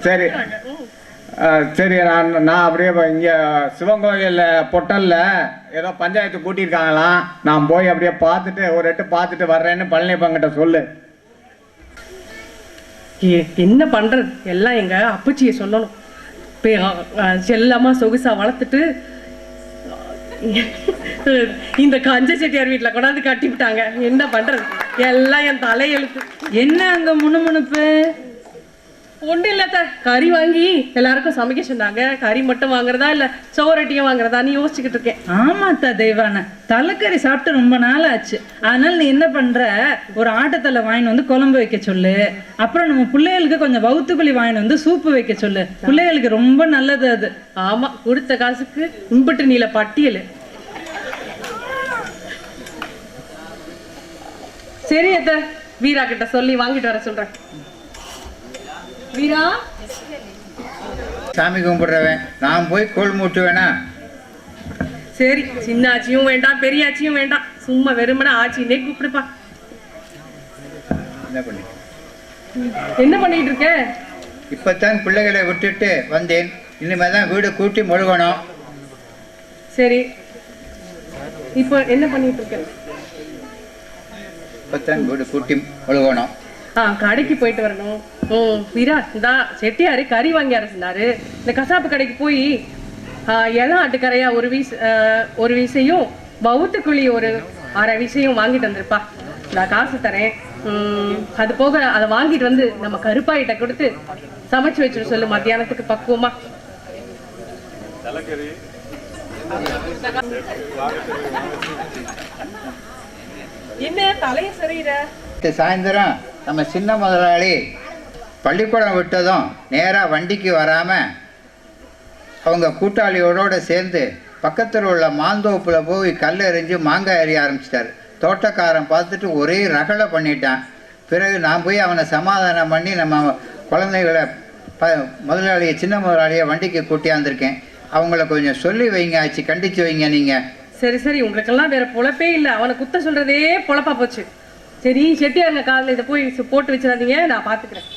சரி சரி, நான் அப்படியே இங்கே சிவன் கோயிலில் பொட்டலில் ஏதோ பஞ்சாயத்து கூட்டியிருக்காங்களாம். நான் போய் அப்படியே பார்த்துட்டு ஒரு எட்டு பார்த்துட்டு வர்றேன்னு பழனியப்பங்கிட்ட சொல்லு. என்ன பண்ணுறது, எல்லாம் எங்கள் அப்பச்சியை சொல்லணும். செல்லம்மா சொகுசா வளர்த்துட்டு இந்த கஞ்ச செட்டியார் வீட்டில் கொண்டாந்து கட்டி விட்டாங்க. என்ன பண்ணுறது, எல்லாம் என் தலையெழுத்து. என்ன அங்கே முணுமுணுப்பு? ஒன்றும் இல்லத்த, கறி வாங்கி எல்லாருக்கும் சமைக்க சொன்னாங்க. கறி மட்டும் வாங்குறதா இல்லை சோரட்டியும் வாங்குறதான்னு யோசிச்சுக்கிட்டு இருக்கேன். ஆமாத்தா தெய்வான, தலைக்கறி சாப்பிட்டு ரொம்ப நாள் ஆச்சு. அதனால நீ என்ன பண்ற, ஒரு ஆட்டத்தலை வாங்கிட்டு வந்து குழம்பு வைக்க சொல்லு. அப்புறம் நம்ம பிள்ளைகளுக்கு கொஞ்சம் வவுத்துக்குழி வாங்கிட்டு வந்து சூப்பு வைக்க சொல்லு. பிள்ளைகளுக்கு ரொம்ப நல்லது அது. ஆமா, கொடுத்த காசுக்கு இம்பிட்டு நீல பட்டியல். சரி அத்த, வீரா கிட்ட சொல்லி வாங்கிட்டு வர சொல்றேன். வீரா, சாமி கும்பிடுறவன் நான் போய் கோல் மூட்டுவேனா? சரி, சின்ன ஆச்சியும் வேண்டாம் பெரிய ஆச்சியும் வேண்டாம், சும்மா வெறுமனே ஆச்சின்னே கூப்பிடுப்பா. என்ன பண்ணிட்டு இருக்க? இப்பத்தான் பிள்ளைகளை விட்டுட்டு வந்தேன். இனிமே தான் வீடு கூட்டி மொழுகணும். சரி, இப்போ என்ன பண்ணிட்டு இருக்க? இப்பத்தான் வீடு கூட்டி மொழுகணும். கடைக்கு போயிட்டு வரணும். வீரா, இந்த செட்டியாரு கறி வாங்கி அரசினாரு. இந்த கசாப்பு கடைக்கு போய் இளம் ஆட்டுக்கரையா ஒரு வீசையும் வவுத்துக்குழி ஒரு அரை வீசையும் வாங்கிட்டு வந்திருப்பா. நான் காசு தரேன். அது போக அதை வாங்கிட்டு வந்து நம்ம கருப்பாயிட்ட கொடுத்து சமைச்சு வச்சுட்டு சொல்லு, மத்தியானத்துக்கு பக்குவமா. என்ன தலைய சரியிற? சாயந்தரம் நம்ம சின்ன முதலாளி பள்ளிக்கூடம் விட்டதும் நேராக வண்டிக்கு வராமல் அவங்க கூட்டாளியோட சேர்ந்து பக்கத்தில் உள்ள மாந்தோப்பில் போய் கல் எறிஞ்சு மாங்காய் எறிய ஆரம்பிச்சிட்டார். தோட்டக்காரன் பார்த்துட்டு ஒரே ரகளை பண்ணிட்டான். பிறகு நான் போய் அவனை சமாதானம் பண்ணி நம்ம குழந்தைகளை முதலாளியை சின்ன முதலாளியை வண்டிக்கு கூட்டியாந்துருக்கேன். அவங்கள கொஞ்சம் சொல்லி வைங்க ஆச்சு, கண்டித்து வைங்க நீங்கள். சரி சரி, உங்களுக்கெல்லாம் வேற பொழப்பே இல்லை. அவனை குத்த சொல்றதே பொழப்பா போச்சு. சரி, செட்டியாருங்க காலில் இதை போய் போட்டு வச்சிடாதீங்க, நான் பார்த்துக்கிறேன்.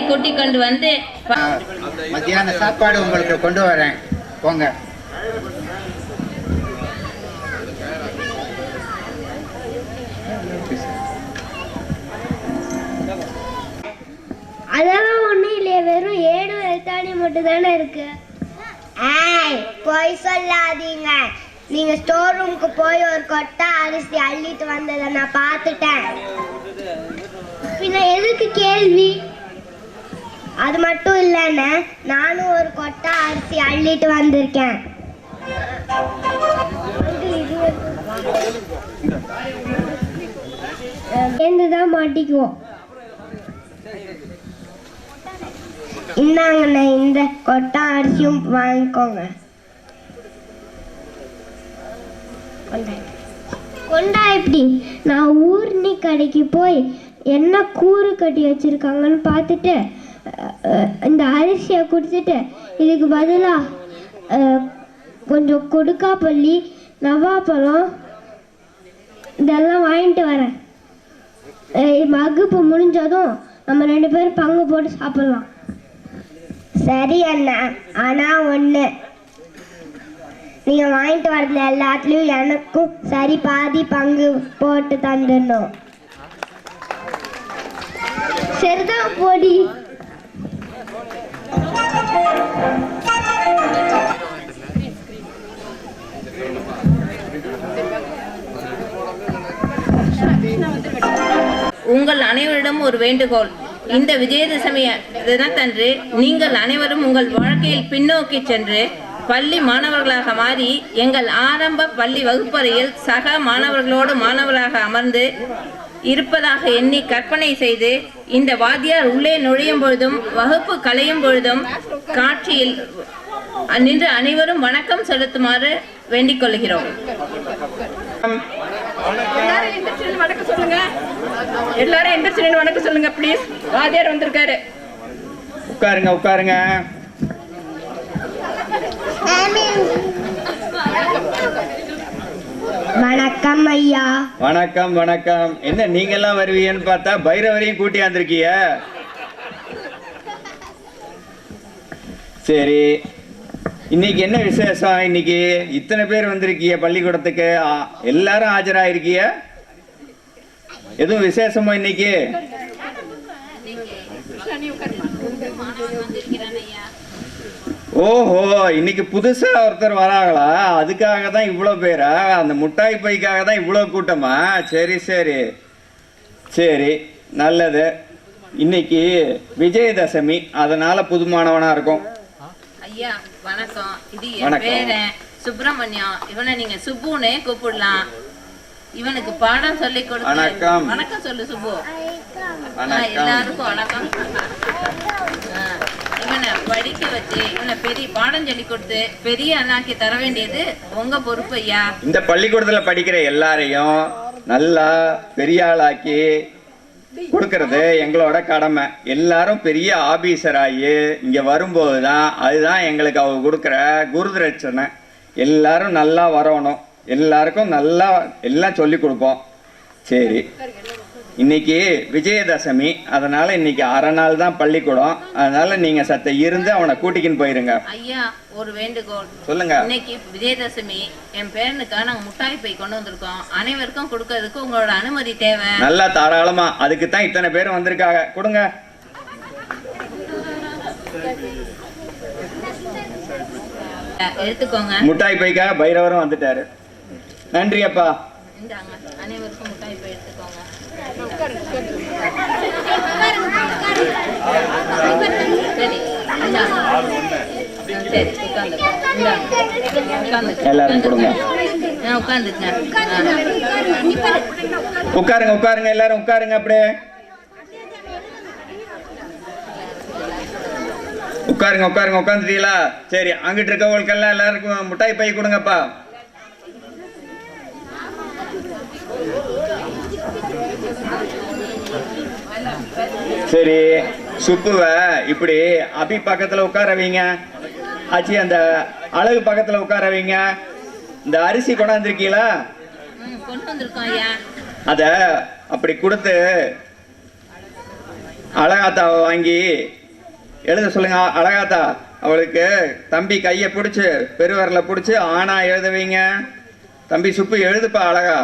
கூட்டிக் கொண்டு வந்து மத்தியான சாப்பாடு உங்களுக்கு கொண்டு வரேன், போங்க. அதெல்லாம் ஒண்ணும் இல்லையே, வெறும் 7 எழுத்தாணி மட்டும் தானே இருக்கு. போய் சொல்லாதீங்க. நீங்க ஸ்டோர் ரூமுக்கு போய் ஒரு கொட்டை அரிசி அள்ளிட்டு வந்ததை நான் பார்த்துட்டேன். பின்ன எதுக்கு கேள்வி? அது மட்டும் இல்லைன்னு நானும் ஒரு கொட்டை அரிசி அள்ளிட்டு வந்திருக்கேன். சேர்ந்துதான் மாட்டிக்குவோம். இந்தாங்கண்ணே, இந்த கொட்டை அரிசியும் வாங்கிக்கோங்க. கொண்டா எப்படி? நான் ஊர்னி கடைக்கு போய் என்ன கூறு கட்டி வச்சிருக்காங்கன்னு பார்த்துட்டு இந்த அரிசியை குடிச்சிட்டு இதுக்கு பதிலாக கொஞ்சம் கொடுக்காப்பள்ளி நவாப்பழம் இதெல்லாம் வாங்கிட்டு வரேன். வகுப்பு முடிஞ்சதும் நம்ம 2 பேரும் பங்கு போட்டு சாப்பிடலாம். சரி அண்ணா, ஆனால் ஒன்று, நீங்கள் வாங்கிட்டு வரதுல எல்லாத்துலேயும் எனக்கும் சரி பாதி பங்கு போட்டு தந்துடணும். சரிதான், போடி. உங்கள் அனைவரிடம் ஒரு வேண்டுகோள். இந்த விஜயதசமி தினத்தன்று நீங்கள் அனைவரும் உங்கள் வாழ்க்கையில் பின்னோக்கி சென்று பள்ளி மாணவர்களாக மாறி எங்கள் ஆரம்ப பள்ளி வகுப்பறையில் சக மாணவர்களோடு மாணவராக அமர்ந்து இருப்பதாக எண்ணி கற்பனை செய்து இந்த வாத்தியார் உள்ளே நுழையும் பொழுதும் வகுப்பு கலையும் பொழுதும் காட்சியில் நின்று அனைவரும் வணக்கம் செலுத்துமாறு வேண்டிக் கொள்கிறோம். வணக்கம் சொல்லுங்க. எல்லாரும் எந்திரிச்சு வணக்கம் சொல்லுங்க ப்ளீஸ். வாத்தியார் வந்திருக்காரு. உட்காருங்க உட்காருங்க. வணக்கம் ஐயா. வணக்கம் வணக்கம். என்ன நீங்க எல்லாம் வருவீங்கன்னு பார்த்தா பைரவரையும் கூட்டி வந்திருக்கீங்க. சரி, இன்னைக்கு என்ன விசேஷம்? இன்னைக்கு இத்தனை பேர் வந்திருக்கீங்க பள்ளிக்கூடத்துக்கு, எல்லாரும் ஆஜராயிருக்கீங்க. எதுவும் விசேஷமா இன்னைக்கு? ஓஹோ, இன்னைக்கு புதுசா ஒருத்தர் வராங்களா? அதுக்காக தான் இவ்வளோ பேரா? அந்த முட்டாய் பைக்காக தான் இவ்வளோ கூட்டமா? சரி சரி சரி, நல்லது. இன்னைக்கு விஜயதசமி, அதனால புதுமானவனா இருக்கும். ஐயா வணக்கம். இது என் பேரன் சுப்பிரமணியம். இவனை நீங்க சுப்புனே கூப்பிடலாம். இவனுக்கு பாடம் சொல்லி கொடுத்து வணக்கம். வணக்கம் சொல்லு சுப்பு. எல்லாருக்கும் வணக்கம். இவனை படிக்க வச்சு இவனை பெரிய பாடம் சொல்லி கொடுத்து பெரிய அண்ணாக்கி தர வேண்டியது உங்க பொறுப்பு ஐயா. இந்த பள்ளிக்கூடத்துல படிக்கிற எல்லாரையும் நல்லா பெரிய ஆளாக்கி கொடுக்கறது எங்களோட கடமை. எல்லாரும் பெரிய ஆபீசர் ஆகி இங்க வரும்போது தான் அதுதான் எங்களுக்கு அவங்க கொடுக்குற குருதட்சணை. எல்லாரும் நல்லா வரணும், எல்லாருக்கும் நல்லா எல்லாம் சொல்லி கொடுப்போம். சரி, இன்னைக்கு விஜயதசமி, அதனால இன்னைக்கு அரை நாள் தான் பள்ளிக்கூடம். அதனால நீங்க சத்த இருந்து அவனை கூட்டிக்கின்னு போயிருங்க. ஐயா ஒரு வேண்டுகோள் சொல்லுங்க. இன்னைக்கு விஜயதசமி, என் பேரனுக்காக நாங்க முட்டாய் பை கொண்டு வந்திருக்கோம். அனைவருக்கும் கொடுக்கறதுக்கு உங்களோட அனுமதி தேவை. நல்லா தாராளமா, அதுக்கு தான் இத்தனை பேர் வந்திருக்காங்க. கொடுங்க. எடுத்துக்கோங்க. முட்டாய் பைக்காக பைரவரும் வந்துட்டாரு. நன்றி அப்பா. இந்தாங்க, அனைவருக்கும் முட்டாய் பை எடுத்துக்கோங்க. சரி சரி, எல்லாரும் கொடுங்க. உட்காருங்க உட்காருங்க, எல்லாரும் உட்காருங்க. அப்படியே உட்காருங்க உட்காருங்க. உட்காந்துட்டீங்களா? சரி, அங்கிட்டு இருக்கவங்களுக்கெல்லாம் எல்லாருக்கும் முட்டாய் பை கொடுங்கப்பா. சரி, சுப்புவை இப்படி அபி பக்கத்துல உட்கார வைங்க. ஆச்சி அந்த அழகு பக்கத்துல உட்கார வைங்க. இந்த அரிசி கொண்டாந்துருக்கீங்களா? அத அப்படி கொடுத்து அழகாத்தா வாங்கி எழுத சொல்லுங்க. அழகாத்தா அவளுக்கு தம்பி கையை பிடிச்சி பெருவரல பிடிச்சி ஆனா எழுத வைங்க. தம்பி சுப்பு எழுதுப்பா அழகா.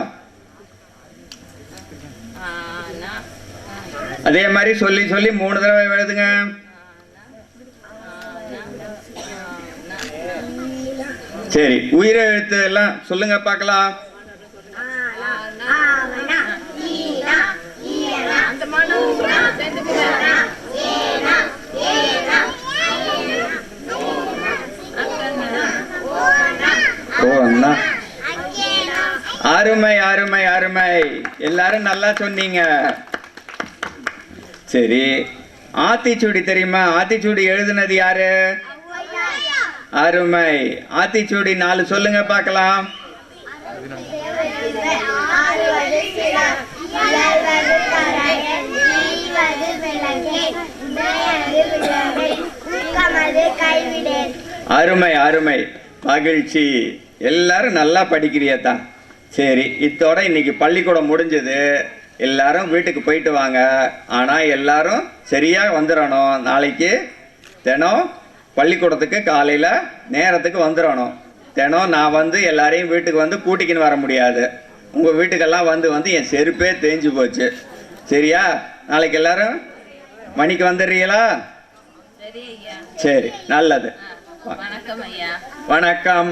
அதே மாதிரி சொல்லி சொல்லி 3 தடவை எழுதுங்க. சரி, உயிரை எழுத்து எல்லாம் சொல்லுங்க பார்க்கலாம். அருமை அருமை அருமை, எல்லாரும் நல்லா சொன்னீங்க. சரி, ஆத்திச்சூடி தெரியுமா? ஆத்திச்சூடி எழுதுனது யாரு? அருமை. ஆத்திச்சூடி 4 சொல்லுங்க பார்க்கலாம். அருமை அருமை, மகிழ்ச்சி. எல்லாரும் நல்லா படிக்கிறியத்தான். சரி, இத்தோட இன்னைக்கு பள்ளிக்கூடம் முடிஞ்சது. எல்லாரும் வீட்டுக்கு போயிட்டு வாங்க. ஆனால் எல்லாரும் சரியாக வந்துடணும். நாளைக்கு தினம் பள்ளிக்கூடத்துக்கு காலையில் நேரத்துக்கு வந்துடணும். தினம் நான் வந்து எல்லாரையும் வீட்டுக்கு வந்து கூட்டிக்கின்னு வர முடியாது. உங்கள் வீட்டுக்கெல்லாம் வந்து வந்து என் செருப்பே தேஞ்சு போச்சு. சரியா? நாளைக்கு எல்லாரும் மணிக்கு வந்துடுறீங்களா? சரி, நல்லது. வணக்கம்.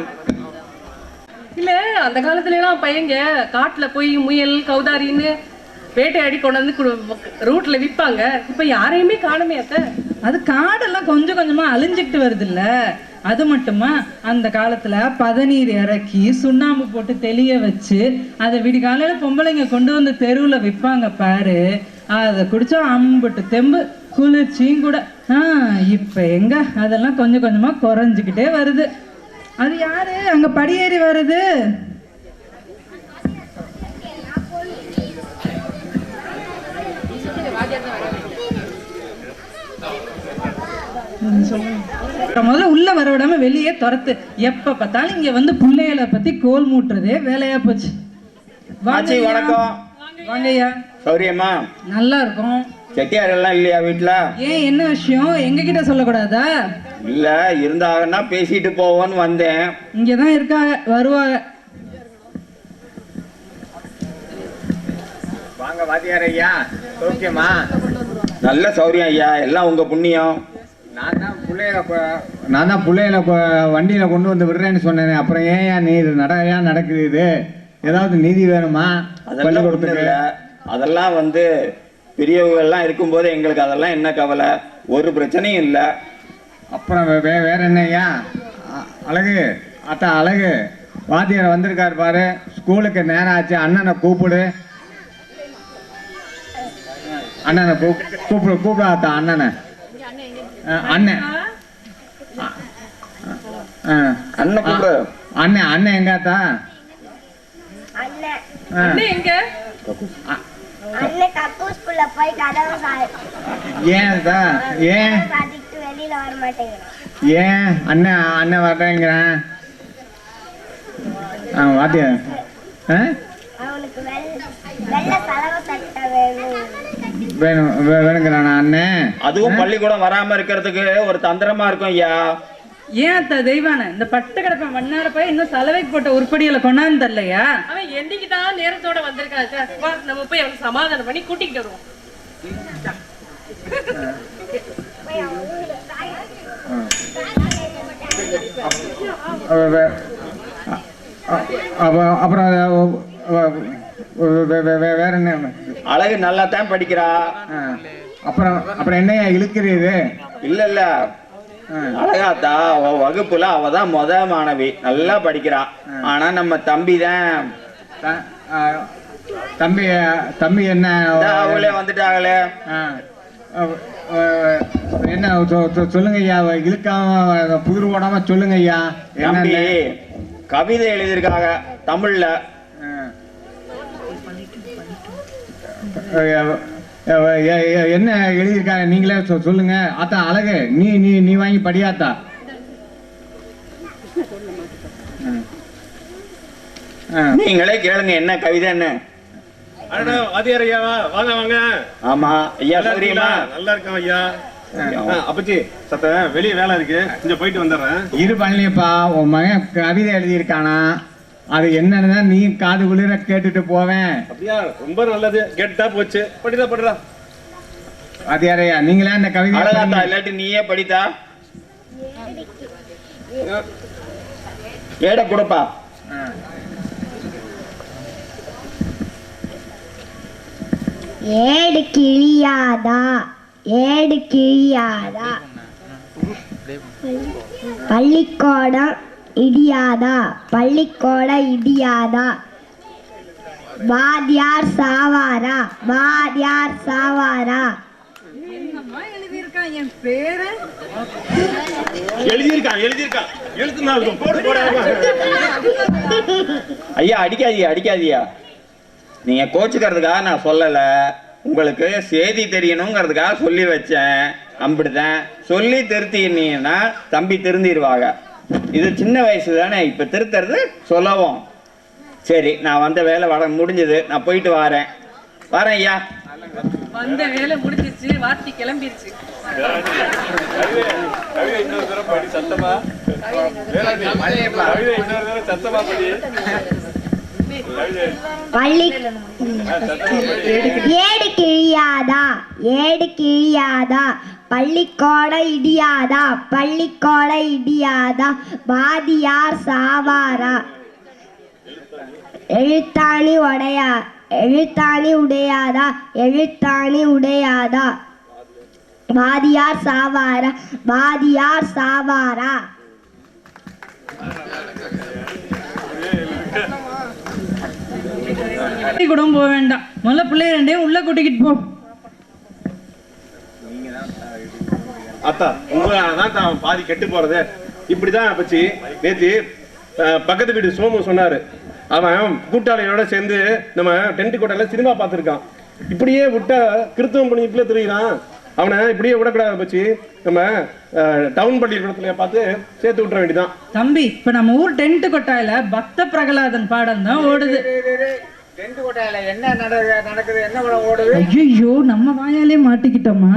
இல்ல, அந்த காலத்துல எல்லாம் பையங்க காட்டுல போய் முயல் கௌதாரின்னு வேட்டையாடி கொண்டு வந்து ரூட்ல விற்பாங்க. இப்ப யாரையுமே காணுமே அத்தை. அது காடெல்லாம் கொஞ்சம் கொஞ்சமா அழிஞ்சுக்கிட்டு வருது இல்ல, அது மட்டுமா? அந்த காலத்துல பதநீர் இறக்கி சுண்ணாம்பு போட்டு தெளிய வச்சு அதை விடிகாலையில பொம்பளைங்க கொண்டு வந்து தெருவுல விற்பாங்க பாரு. அதை குடிச்சா அம்புட்டு தெம்பு, குளிர்ச்சியும் கூட. இப்ப எங்க அதெல்லாம் கொஞ்சம் கொஞ்சமா குறைஞ்சுக்கிட்டே வருது. அது யாரு அங்க படியேறி வருது? முதல்ல உள்ள வர விடாம வெளியே துரத்து. எப்ப பார்த்தாலும் இங்க வந்து பிள்ளைகளை பத்தி கோல் மூட்டுறதே வேலையா போச்சு. வணக்கம். வாங்கய்யா. சௌரியம்மா? நல்லா இருக்கும். செட்டியார் எல்லாம் இல்லையா வீட்டுல? ஏன், என்ன விஷயம்? எங்க கிட்ட சொல்லக்கூடாதா? இல்ல, இருந்தாங்கன்னா பேசிட்டு போவோன்னு வந்தேன். இங்கதான் இருக்காங்க, வருவாங்க. வாங்க வாத்தியார் ஐயா. சௌக்கியமா? நல்ல சௌரியம் ஐயா, எல்லாம் உங்க புண்ணியம். நான் தான் பிள்ளைகளை வண்டியில கொண்டு வந்து விடுறேன்னு சொன்னேன். அப்புறம் ஏன் நீ ஏன் நடக்குது இது? ஏதாவது நீதி வேணுமா பள்ளிக்கூடத்துக்கு? அதெல்லாம் வந்து பெரியவங்கெல்லாம் இருக்கும்போது எங்களுக்கு அதெல்லாம் என்ன கவலை, ஒரு பிரச்சனையும் இல்லை. அப்புறம் வேற என்னய்யா? அழகு அத்தா, அழகு வாத்தியார் வந்திருக்காரு பாரு. ஸ்கூலுக்கு நேரம் ஆச்சு, அண்ணனை கூப்பிடு. அண்ணனை கூப்பிடு அத்தா, அண்ணனை. அண்ணன் அண்ணன் கூப்பிடு. அண்ணன் அண்ணன் எங்காத்தா? எங்க ஏன் அண்ணன் அண்ணன் வர்றேங்கிறேன் வாத்தியார்? வேணுங்கிறானா அண்ணன்? அதுவும் பள்ளிக்கூடம் வராம இருக்கிறதுக்கு ஒரு தந்திரமா இருக்கும் ஐயா. ஏன் அத்தா தெய்வான இந்த பட்டு கிடப்ப மண்ணார போய் இன்னும் சலவைக்கு போட்ட உருப்படிகளை கொண்டாந்து தரலையா? அவன் என்னைக்குதான் நேரத்தோட வந்திருக்காங்க. நம்ம போய் அவன் சமாதானம் பண்ணி கூட்டிக்கிட்டு வருவோம். அப்புறம் வேற என்ன? அழகு நல்லா தான் படிக்கிறா. அப்புறம் என்னையா இழுக்கிறீது? இல்ல இல்ல, அழகாத்தா வகுப்புல அவதான் முத மாணவி, நல்லா படிக்கிறா. ஆனா நம்ம தம்பி தான். தம்பி என்ன அவங்களே வந்துட்டாங்களே. என்ன சொல்லுங்க ஐயா, இழுக்காம புதிர் போடாம சொல்லுங்க ஐயா. தம்பி கவிதை எழுதியிருக்காங்க தமிழ்ல. என்ன எழுதியிருக்காங்க நீங்களே சொல்லுங்க. அத்தா அழகு, நீ நீ நீ வாங்கி படியாத்தா. நீங்களே கேளுங்க என்ன கவிதைன்னு. வாத்தியார் ஐயாவா? வாங்க வாங்க. ஆமா ஐயா. சரிங்களா? நல்லா இருக்கோம் ஐயா. அப்பச்சி சத்த வெளியே வேலை இருக்கு, கொஞ்சம் போயிட்டு வந்துடுறேன். இரு பண்ணலையப்பா, உன் மகன் கவிதை எழுதியிருக்கானா, அது என்னன்னு நீ காது குளிர கேட்டுட்டு போவேன். அப்படியா? ரொம்ப நல்லது, கேட்டா போச்சு. படிடா. வாத்தியாரையா நீங்களே அந்த கவிதை இல்லாட்டி நீயே படித்தா. ஏட கொடுப்பா. ஏடு கிழியாதா, ஏடு கிழியாதா, பள்ளிக்கூடம் இடியாதா, பள்ளிக்கூடம் இடியாதா, வாத்தியார் சாவாரா, வாத்தியார் சாவாரா. என்னம்மா எழுதியிருக்கான் என் பேரு? எழுதியிருக்கான் எழுத்துனாலும் போடு. ஐயா அடிக்காதியா. நீங்க கோச்சுக்கிறதுக்காக நான் சொல்லல, உங்களுக்கு செய்தி தெரியணுங்கிறதுக்காக சொல்லி வச்சேன். அப்படிதான் சொல்லி திருத்தினீங்கன்னா தம்பி திருந்திடுவாங்க. இது சின்ன வயசு தானே, இப்ப திருத்துறது சொல்லவும். சரி, நான் வந்த வேலை முடிஞ்சது, நான் போயிட்டு வரேன் ஐயா. வந்த வேலை முடிஞ்சிருச்சு, வாத்தி கிளம்பிருச்சு. ஏடு கிழியாதா, ஏடு கிழியாதா, பள்ளிக்கூடம் இடியாதா, பள்ளிக்கூடம் இடியாதா, வாத்தியார் சாவாரா. எழுத்தாணி உடையாதா, எழுத்தாணி உடையாதா, வாதியார் சாவாரா, வாதியார் சாவாரா. கூட போக வேண்டாம், முதல்ல பிள்ளைய ரெண்டையும் உள்ள கூட்டிக்கிட்டு போ. அத்தா உங்களாலதான் தான் பாதி கெட்டு போறது. இப்படிதான் அப்பச்சி நேத்து பக்கத்து வீட்டு சோமு சொன்னாரு, அவன் கூட்டாளியோட சேர்ந்து நம்ம டென்ட் கோட்டையில சினிமா பார்த்துருக்கான். இப்படியே விட்டா கிருத்தவம் பண்ணிட்டுல தெரியுறான். அவனை இப்படியே விடக்கூடாது பச்சி, நம்ம டவுன் பள்ளிக்கூடத்துல பார்த்து சேர்த்து விட்டுற வேண்டியதான். தம்பி, இப்ப நம்ம ஊர் டென்ட் கொட்டாயில பக்த பிரகலாதன் பாடம் தான் ஓடுது. டென்ட் கோட்டையில என்ன நடக்குது, என்ன படம் ஓடுது? ஐயோ, நம்ம வாயாலே மாட்டிக்கிட்டோமா?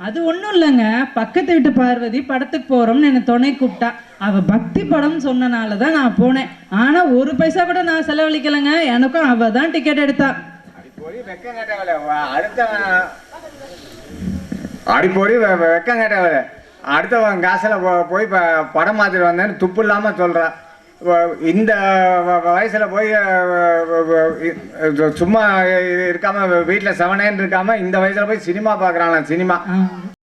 அது ஒண்ணும் இல்லைங்க, பக்கத்து வீட்டு பார்வதி படத்துக்கு போறோம்னு என்ன துணை கூப்பிட்டா. அவ பக்தி படம் சொன்னனாலதான் நான் போனேன். ஆனா ஒரு பைசா கூட நான் செலவழிக்கலைங்க, எனக்கும் அவ தான் டிக்கெட் எடுத்தா. வெக்கம் கேட்டவள அடுத்தவன் காசில் போய் படம் மாத்திட்டு வந்தேன்னு துப்பு இல்லாம சொல்றா. இந்த வயசுல போய் சும்மா இருக்காம வீட்டுல செவனேன்னு இருக்காம இந்த வயசுல போய் சினிமா பாக்குறான். சினிமா